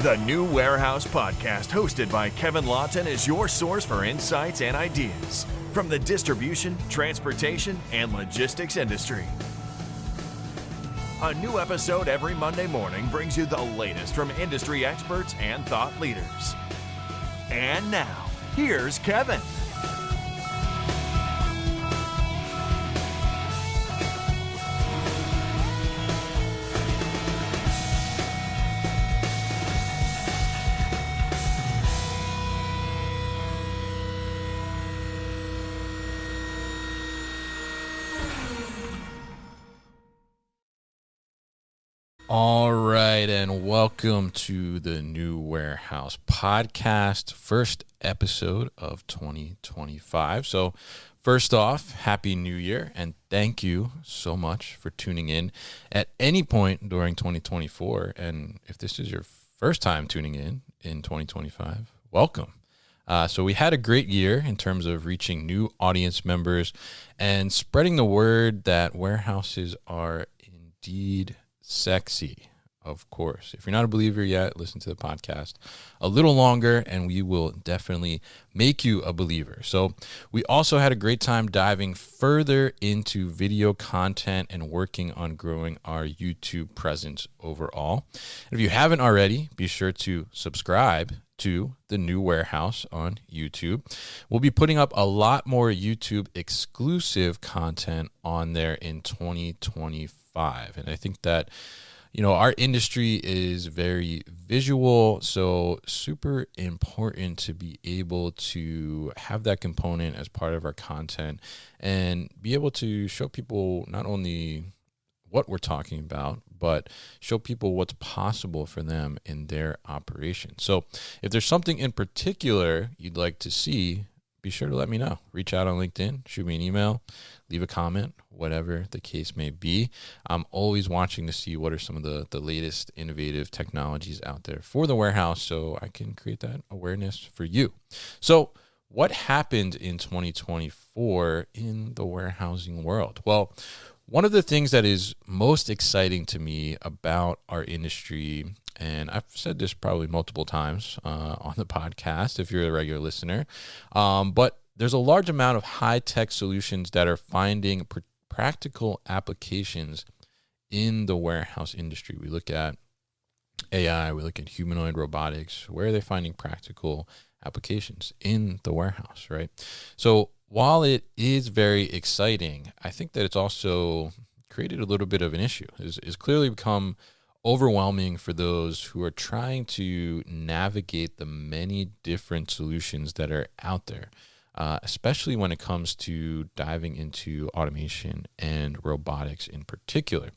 The New Warehouse Podcast, hosted by Kevin Lawton, is your source for insights and ideas from the distribution, transportation, and logistics industry. A new episode every Monday morning brings you the latest from industry experts and thought leaders. And now, here's Kevin. All right, and welcome to the New Warehouse Podcast, first episode of 2025. So first off, Happy New Year, and thank you so much for tuning in at any point during 2024. And if this is your first time tuning in 2025, welcome. So we had a great year in terms of reaching new audience members and spreading the word that warehouses are indeed sexy, of course. If you're not a believer yet, listen to the podcast a little longer and we will definitely make you a believer. So we also had a great time diving further into video content and working on growing our YouTube presence overall. And if you haven't already, be sure to subscribe to the New Warehouse on YouTube. We'll be putting up a lot more YouTube exclusive content on there in 2025. And I think that, our industry is very visual, so super important to be able to have that component as part of our content and be able to show people not only what we're talking about, but show people what's possible for them in their operation. So if there's something in particular you'd like to see, be sure to let me know. Reach out on LinkedIn, shoot me an email, leave a comment, whatever the case may be. I'm always watching to see what are some of the latest innovative technologies out there for the warehouse so I can create that awareness for you. So what happened in 2024 in the warehousing world? Well, one of the things that is most exciting to me about our industry, and I've said this probably multiple times on the podcast if you're a regular listener, but there's a large amount of high-tech solutions that are finding practical applications in the warehouse industry. We look at AI, we look at humanoid robotics. Where are they finding practical applications in the warehouse, right? So while it is very exciting, I think that it's also created a little bit of an issue. It's clearly become overwhelming for those who are trying to navigate the many different solutions that are out there, especially when it comes to diving into automation and robotics in particular.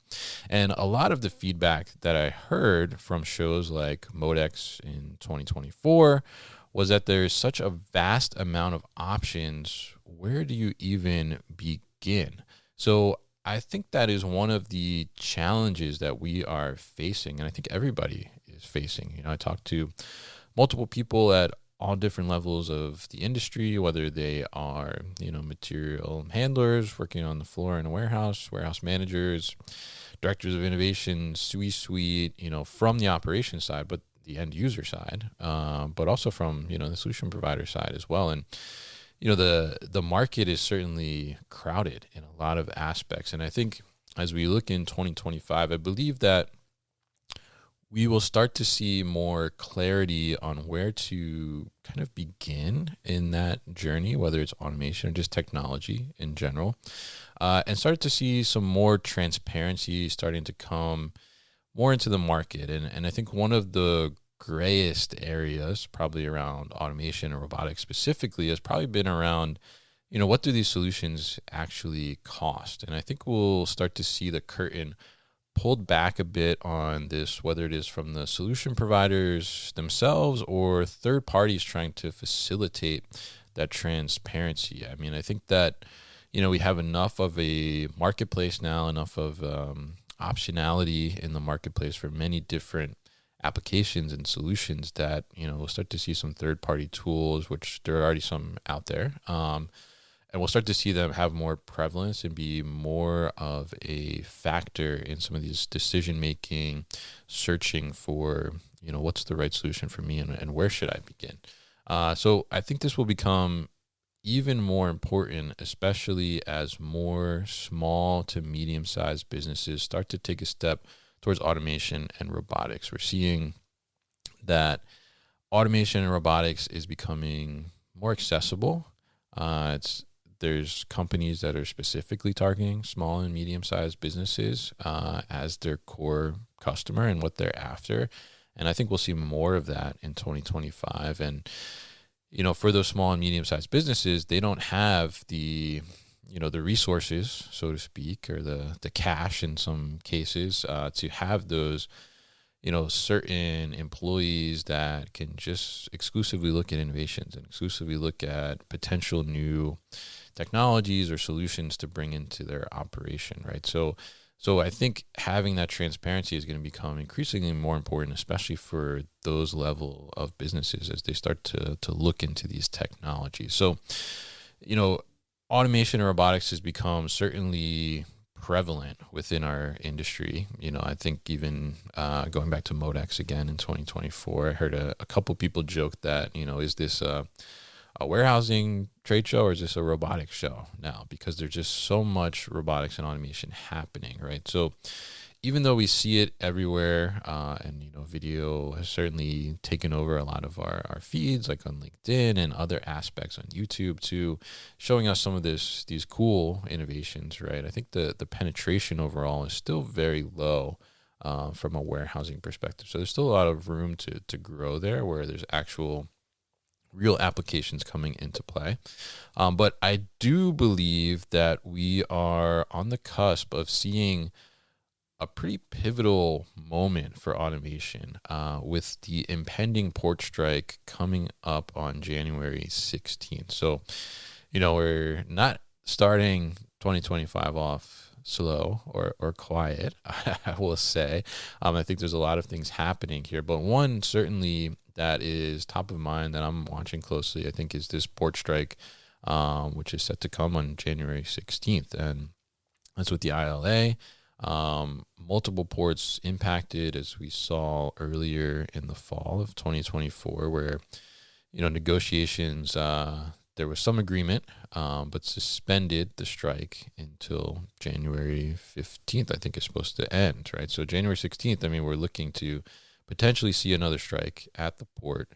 And a lot of the feedback that I heard from shows like Modex in 2024 was that there's such a vast amount of options. Where do you even begin? So I think that is one of the challenges that we are facing, and I think everybody is facing. I talked to multiple people at all different levels of the industry, whether they are, material handlers working on the floor in a warehouse managers, directors of innovation, C-suite, from the operations side, but the end user side, but also from, the solution provider side as well. And, the market is certainly crowded in a lot of aspects. And I think as we look in 2025, I believe that we will start to see more clarity on where to kind of begin in that journey, whether it's automation or just technology in general, and start to see some more transparency starting to come more into the market. And I think one of the grayest areas, probably around automation and robotics specifically, has probably been around, what do these solutions actually cost? And I think we'll start to see the curtain pulled back a bit on this, whether it is from the solution providers themselves or third parties trying to facilitate that transparency. I mean, I think that, we have enough of a marketplace now, enough of optionality in the marketplace for many different applications and solutions that, we'll start to see some third-party tools, which there are already some out there, we'll start to see them have more prevalence and be more of a factor in some of these decision making, searching for, what's the right solution for me and where should I begin. So I think this will become even more important, especially as more small to medium-sized businesses start to take a step towards automation and robotics. We're seeing that automation and robotics is becoming more accessible. There's companies that are specifically targeting small and medium-sized businesses as their core customer and what they're after. And I think we'll see more of that in 2025. And, for those small and medium-sized businesses, they don't have the resources, so to speak, or the cash in some cases to have those, certain employees that can just exclusively look at innovations and exclusively look at potential new technologies or solutions to bring into their operation, right? So I think having that transparency is going to become increasingly more important, especially for those level of businesses as they start to look into these technologies. So, automation and robotics has become certainly prevalent within our industry. I think even going back to Modex again in 2024, I heard a couple people joke that, is this a warehousing trade show or is this a robotics show now? Because there's just so much robotics and automation happening, right? So even though we see it everywhere, and video has certainly taken over a lot of our feeds, like on LinkedIn and other aspects on YouTube too, showing us some of these cool innovations, right? I think the penetration overall is still very low from a warehousing perspective. So there's still a lot of room to grow there, where there's actual real applications coming into play. But I do believe that we are on the cusp of seeing a pretty pivotal moment for automation with the impending port strike coming up on January 16th. So, we're not starting 2025 off slow or quiet, I will say. I think there's a lot of things happening here, but one certainly that is top of mind that I'm watching closely, I think, is this port strike, which is set to come on January 16th. And that's with the ILA. Multiple ports impacted, as we saw earlier in the fall of 2024, where, negotiations, there was some agreement, but suspended the strike until January 15th, I think is supposed to end, right? So January 16th, we're looking to potentially see another strike at the port,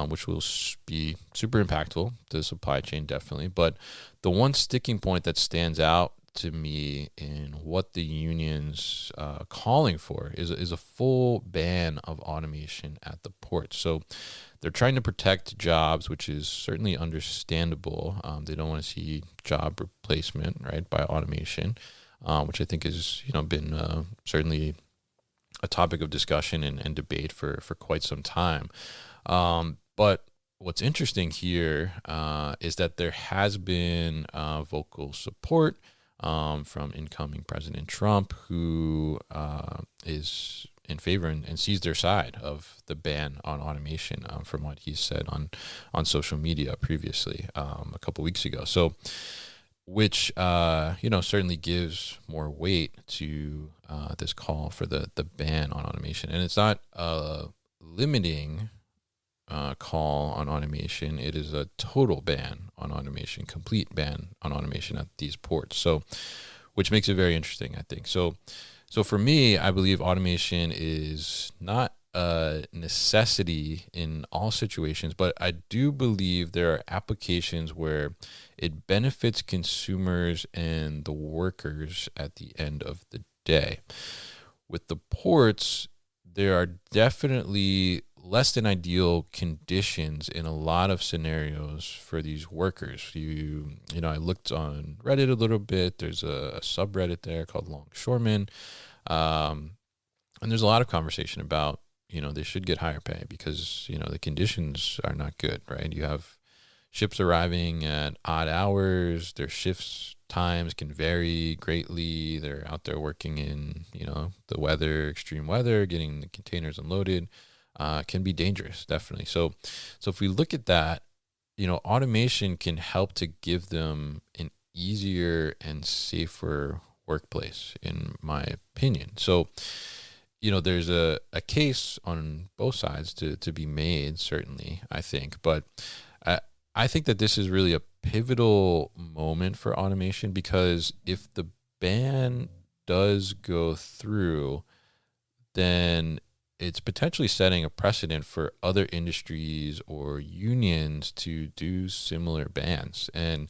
which will be super impactful to the supply chain, definitely. But the one sticking point that stands out to me in what the union's calling for is a full ban of automation at the port. So they're trying to protect jobs, which is certainly understandable. They don't want to see job replacement, right, by automation, which I think has been certainly a topic of discussion and debate for quite some time. But what's interesting here is that there has been vocal support from incoming President Trump, who is in favor and sees their side of the ban on automation, from what he said on social media previously a couple weeks ago. So, which certainly gives more weight to this call for the ban on automation. And it's not a limiting call on automation. It is a total ban on automation, complete ban on automation at these ports. So, which makes it very interesting, I think. So for me, I believe automation is not a necessity in all situations, but I do believe there are applications where it benefits consumers and the workers at the end of the day. With the ports, there are definitely less than ideal conditions in a lot of scenarios for these workers. I looked on Reddit a little bit. There's a subreddit there called Longshoremen. And there's a lot of conversation about, they should get higher pay because, the conditions are not good, right? You have ships arriving at odd hours. Their shifts times can vary greatly. They're out there working in, the weather, extreme weather, getting the containers unloaded. Can be dangerous, definitely. So if we look at that, automation can help to give them an easier and safer workplace, in my opinion. So, there's a case on both sides to be made, certainly, I think. But I think that this is really a pivotal moment for automation, because if the ban does go through, then it's potentially setting a precedent for other industries or unions to do similar bans. And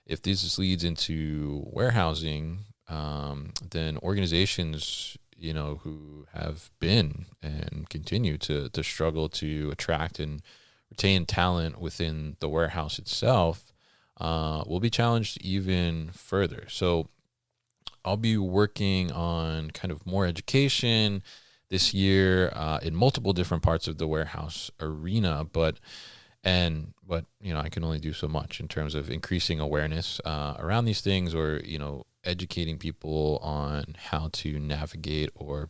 if this leads into warehousing, then organizations, who have been and continue to struggle to attract and retain talent within the warehouse itself, will be challenged even further. So I'll be working on kind of more education this year in multiple different parts of the warehouse arena, but I can only do so much in terms of increasing awareness around these things, or educating people on how to navigate or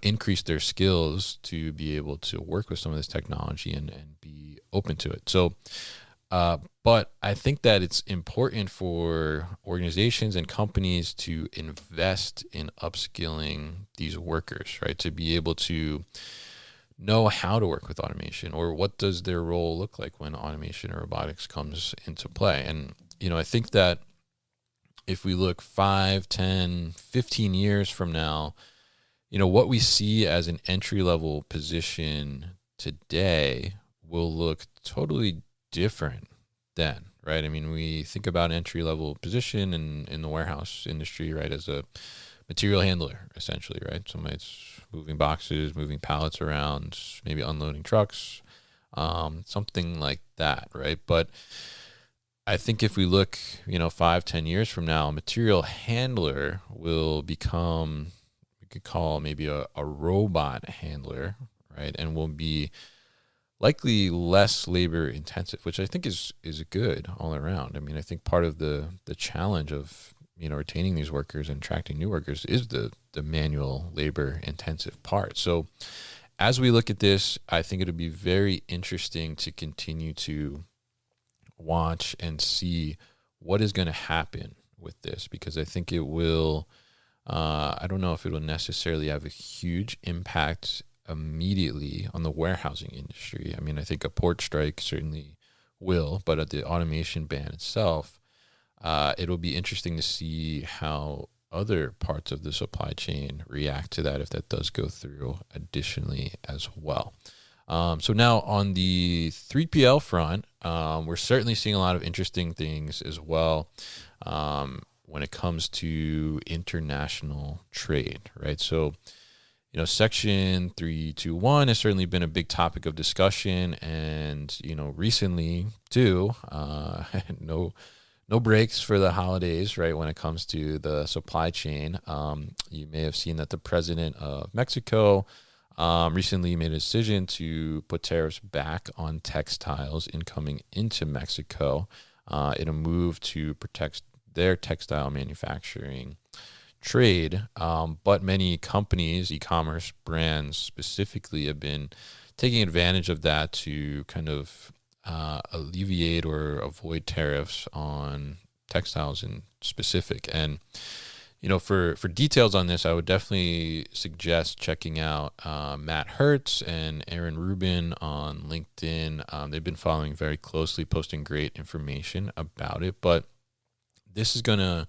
increase their skills to be able to work with some of this technology and be open to it. So but I think that it's important for organizations and companies to invest in upskilling these workers, right? To be able to know how to work with automation, or what does their role look like when automation or robotics comes into play. And, I think that if we look 5, 10, 15 years from now, what we see as an entry-level position today will look totally different then, right? I mean, we think about an entry-level position in the warehouse industry, right, as a material handler, essentially, right? Somebody's moving boxes, moving pallets around, maybe unloading trucks, something like that, right? But I think if we look, 5, 10 years from now, a material handler will become, we could call maybe a robot handler, right? And will be likely less labor intensive, which I think is good all around. I mean, I think part of the challenge of, retaining these workers and attracting new workers is the manual labor intensive part. So as we look at this, I think it'll be very interesting to continue to watch and see what is going to happen with this, because I think it will, I don't know if it will necessarily have a huge impact immediately on the warehousing industry. I mean, I think a port strike certainly will, but at the automation ban itself, it'll be interesting to see how other parts of the supply chain react to that, if that does go through additionally as well. So now on the 3PL front, we're certainly seeing a lot of interesting things as well when it comes to international trade, right? So, Section 321 has certainly been a big topic of discussion, and, recently too, no breaks for the holidays, right, when it comes to the supply chain. You may have seen that the president of Mexico recently made a decision to put tariffs back on textiles incoming into Mexico in a move to protect their textile manufacturing trade. But many companies, e-commerce brands specifically, have been taking advantage of that to kind of alleviate or avoid tariffs on textiles in specific. And for details on this, I would definitely suggest checking out Matt Hertz and Aaron Rubin on LinkedIn. They've been following very closely, posting great information about it. But this is going to,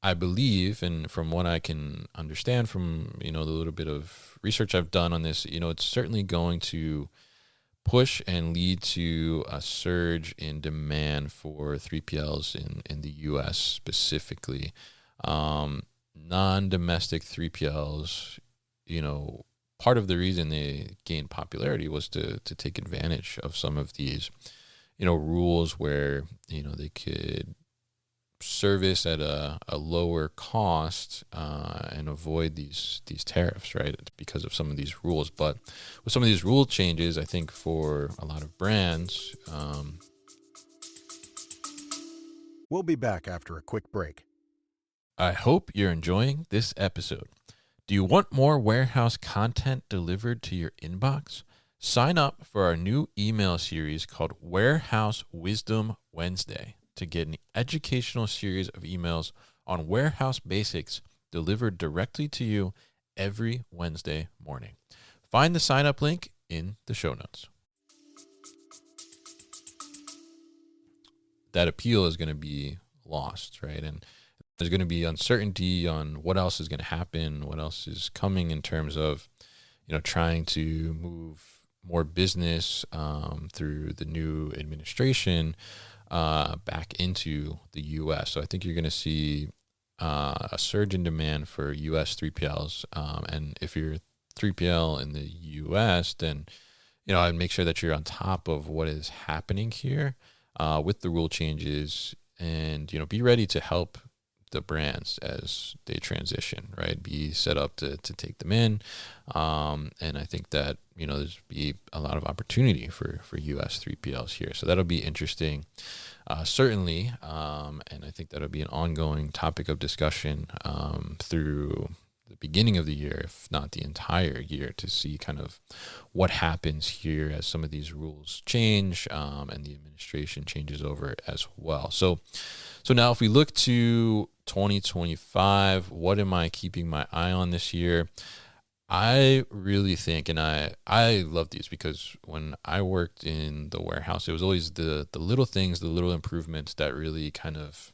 I believe, and from what I can understand from, the little bit of research I've done on this, it's certainly going to push and lead to a surge in demand for 3PLs in the U.S. specifically. Non-domestic 3PLs, part of the reason they gained popularity was to take advantage of some of these, rules where, they could service at a lower cost and avoid these tariffs, right, because of some of these rules. But with some of these rule changes, I think for a lot of brands... We'll be back after a quick break. I hope you're enjoying this episode. Do you want more warehouse content delivered to your inbox? Sign up for our new email series called Warehouse Wisdom Wednesday to get an educational series of emails on warehouse basics delivered directly to you every Wednesday morning. Find the sign up link in the show notes. That appeal is going to be lost, right? And there's going to be uncertainty on what else is going to happen, what else is coming in terms of, trying to move more business through the new administration back into the U.S. So I think you're going to see a surge in demand for U.S. 3PLs. And if you're 3PL in the U.S., then, I'd make sure that you're on top of what is happening here with the rule changes and, be ready to help the brands as they transition, right? Be set up to take them in. And I think that, there's be a lot of opportunity for US 3PLs here. So that'll be interesting, certainly. And I think that'll be an ongoing topic of discussion through the beginning of the year, if not the entire year, to see kind of what happens here as some of these rules change and the administration changes over as well. So now if we look to 2025, what am I keeping my eye on this year? I really think, and I love these because when I worked in the warehouse, it was always the little things, the little improvements that really kind of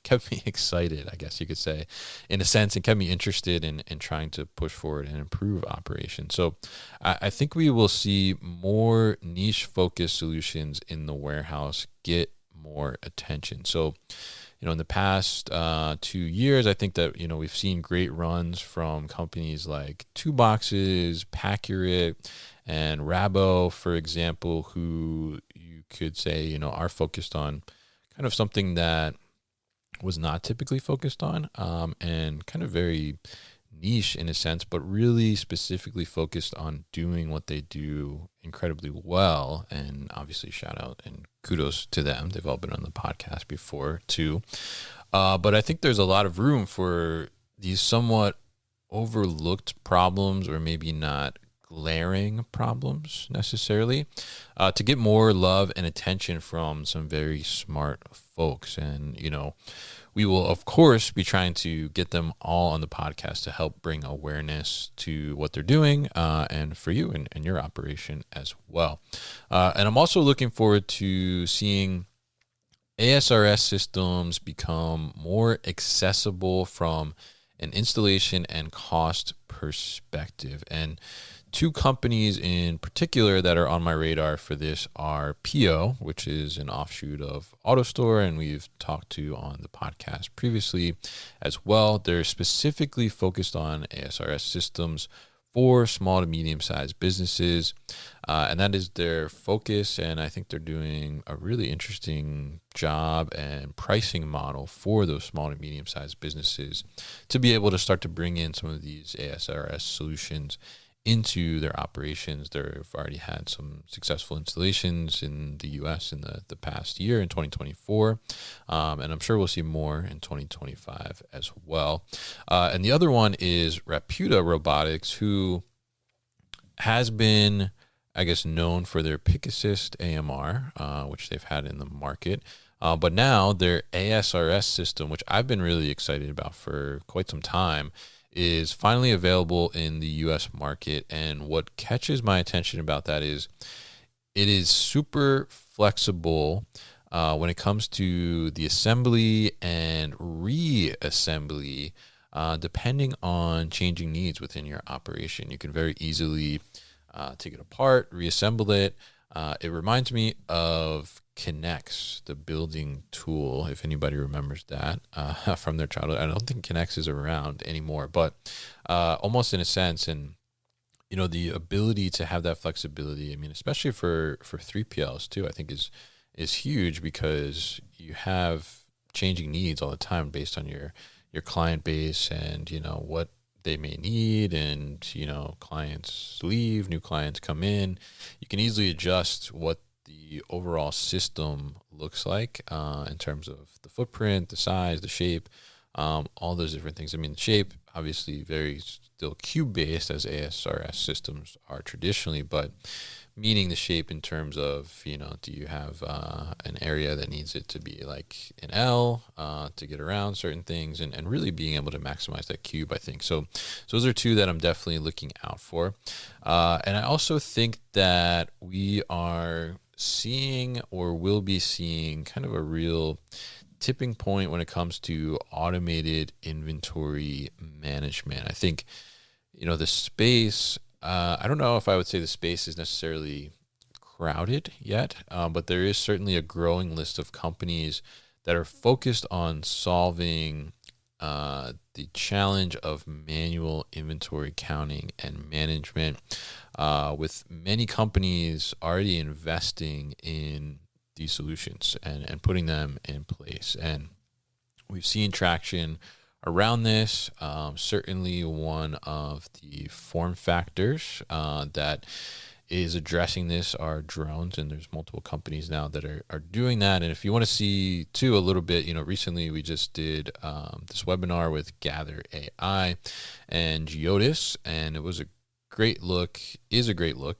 kept me excited, I guess you could say, in a sense, and kept me interested in trying to push forward and improve operations. So I think we will see more niche focused solutions in the warehouse get more attention. So, in the past 2 years, I think that, we've seen great runs from companies like Two Boxes, Pacurate, and Rabo, for example, who you could say, are focused on kind of something that was not typically focused on and kind of very niche in a sense, but really specifically focused on doing what they do incredibly well. And obviously shout out and kudos to them. They've all been on the podcast before too. But I think there's a lot of room for these somewhat overlooked problems, or maybe not glaring problems necessarily, to get more love and attention from some very smart folks. And, we will, of course, be trying to get them all on the podcast to help bring awareness to what they're doing and for you and your operation as well. And I'm also looking forward to seeing ASRS systems become more accessible from an installation and cost perspective. And two companies in particular that are on my radar for this are PO, which is an offshoot of AutoStore, and we've talked to on the podcast previously as well. They're specifically focused on ASRS systems for small to medium-sized businesses, and that is their focus, and I think they're doing a really interesting job and pricing model for those small to medium-sized businesses to be able to start to bring in some of these ASRS solutions into their operations. They've already had some successful installations in the U.S. in the past year in 2024, and I'm sure we'll see more in 2025 as well. And the other one is Reputa Robotics, who has been, I guess, known for their Pick Assist AMR, which they've had in the market. But now their ASRS system, which I've been really excited about for quite some time, is finally available in the U.S. market. And what catches my attention about that is it is super flexible when it comes to the assembly and reassembly, depending on changing needs within your operation. You can very easily take it apart, reassemble it. It reminds me of Kinex, the building tool, if anybody remembers that from their childhood. I don't think Kinex is around anymore, but almost in a sense. And, the ability to have that flexibility, I mean, especially for 3PLs too, I think is huge, because you have changing needs all the time based on your client base and, what they may need, and, clients leave, new clients come in. You can easily adjust what the overall system looks like in terms of the footprint, the size, the shape, all those different things. I mean, shape, obviously very still cube-based as ASRS systems are traditionally, but meaning the shape in terms of, do you have an area that needs it to be like an L to get around certain things, and really being able to maximize that cube, I think. So those are two that I'm definitely looking out for. And I also think that we are seeing or will be seeing kind of a real tipping point when it comes to automated inventory management. I think, the space, I don't know if I would say the space is necessarily crowded yet, but there is certainly a growing list of companies that are focused on solving the challenge of manual inventory counting and management, with many companies already investing in these solutions and putting them in place. And we've seen traction around this. Certainly one of the form factors that is addressing this are drones, and there's multiple companies now that are doing that. And if you want to see too a little bit, recently we just did this webinar with Gather AI and Geodis, and it was a great look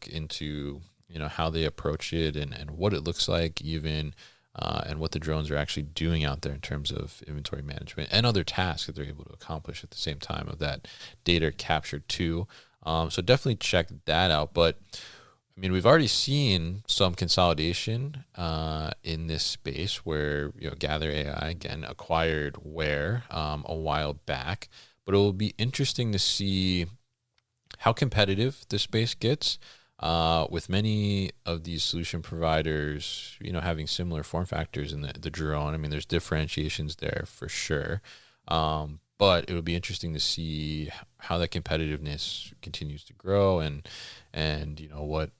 into how they approach it and what it looks like even, and what the drones are actually doing out there in terms of inventory management and other tasks that they're able to accomplish at the same time of that data captured too. So definitely check that out. But I mean, we've already seen some consolidation in this space where Gather AI again acquired Where a while back, but it will be interesting to see how competitive this space gets. With many of these solution providers, having similar form factors in the drone. I mean, there's differentiations there for sure. But it will be interesting to see how that competitiveness continues to grow and what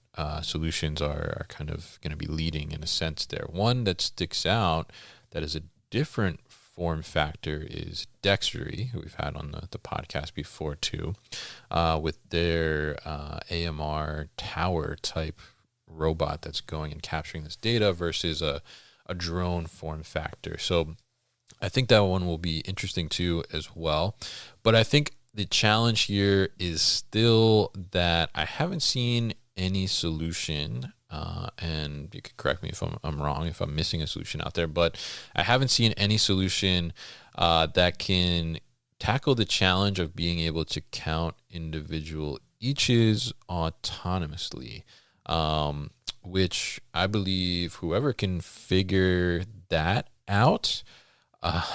solutions are kind of going to be leading in a sense there. One that sticks out that is a different form factor is Dextery, who we've had on the podcast before too, with their AMR tower type robot that's going and capturing this data versus a drone form factor. So I think that one will be interesting too as well. But I think the challenge here is still that I haven't seen any solution, and you could correct me if I'm wrong, if I'm missing a solution out there, but I haven't seen any solution that can tackle the challenge of being able to count individual eaches autonomously, which I believe whoever can figure that out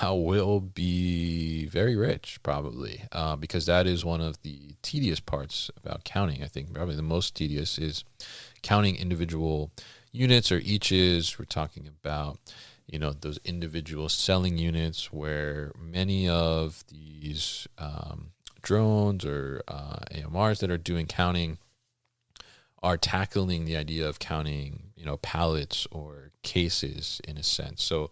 will be very rich, probably, because that is one of the tedious parts about counting. I think probably the most tedious is counting individual units or eaches. We're talking about, those individual selling units where many of these drones or AMRs that are doing counting are tackling the idea of counting, pallets or cases in a sense. So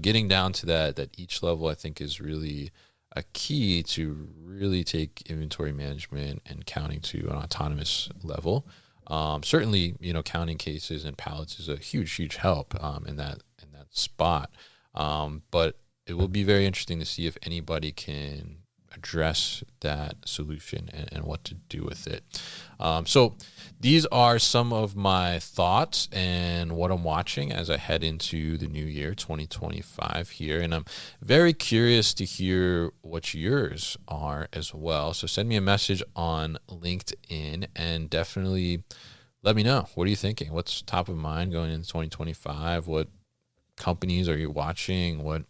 getting down to that each level, I think, is really a key to really take inventory management and counting to an autonomous level. Certainly, counting cases and pallets is a huge help in that spot. But it will be very interesting to see if anybody can address that solution and what to do with it. So these are some of my thoughts and what I'm watching as I head into the new year, 2025 here. And I'm very curious to hear what yours are as well. So send me a message on LinkedIn and definitely let me know. What are you thinking? What's top of mind going into 2025? What companies are you watching? What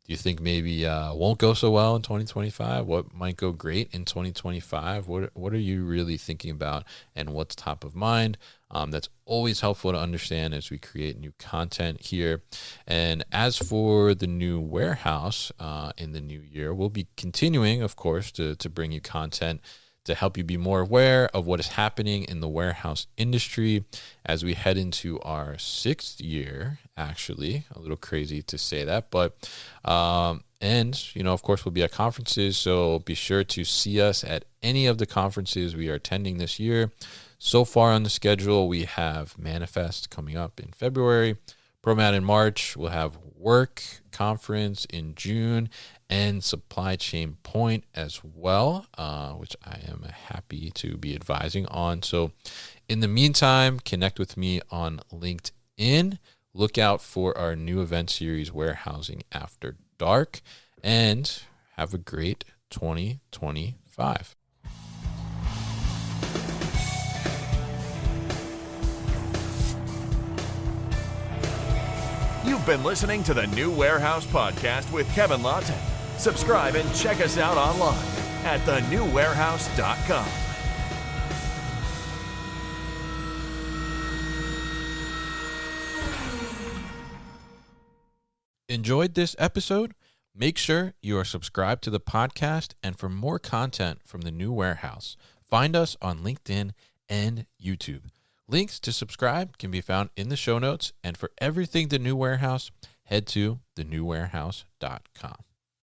do you think maybe won't go so well in 2025? What might go great in 2025? What are you really thinking about, and what's top of mind? That's always helpful to understand as we create new content here. And as for the new warehouse in the new year, we'll be continuing, of course, to bring you content to help you be more aware of what is happening in the warehouse industry as we head into our 6th year, actually. A little crazy to say that, but, and, of course, we'll be at conferences, so be sure to see us at any of the conferences we are attending this year. So far on the schedule, we have Manifest coming up in February, ProMat in March, we'll have Work Conference in June, end supply chain point as well, which I am happy to be advising on. So in the meantime, connect with me on LinkedIn. Look out for our new event series, Warehousing After Dark, and have a great 2025. You've been listening to the New Warehouse Podcast with Kevin Lawton. Subscribe and check us out online at thenewwarehouse.com. Enjoyed this episode? Make sure you are subscribed to the podcast, and for more content from the New Warehouse, find us on LinkedIn and YouTube. Links to subscribe can be found in the show notes, and for everything The New Warehouse, head to thenewwarehouse.com.